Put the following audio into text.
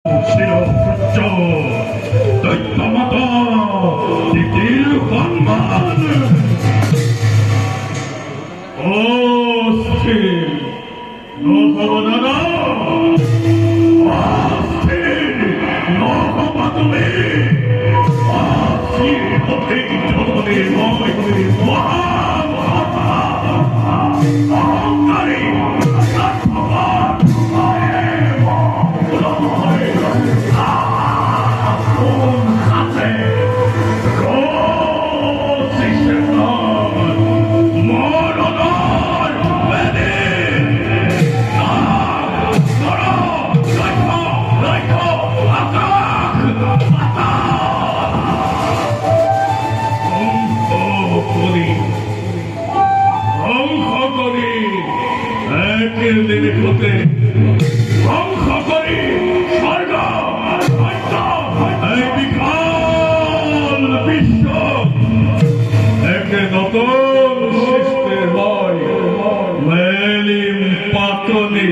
শিরোচ্চ দৈত্যমাতা দিদির হনুমান অস্থির নহবনারা অস্থির নহবাদমে অস্থির হতে জগতের অহংকারী ধ্বংস করি স্বর্গ এই বিশাল বিশ্ব একে নতুন সৃষ্টি হয় পাতনি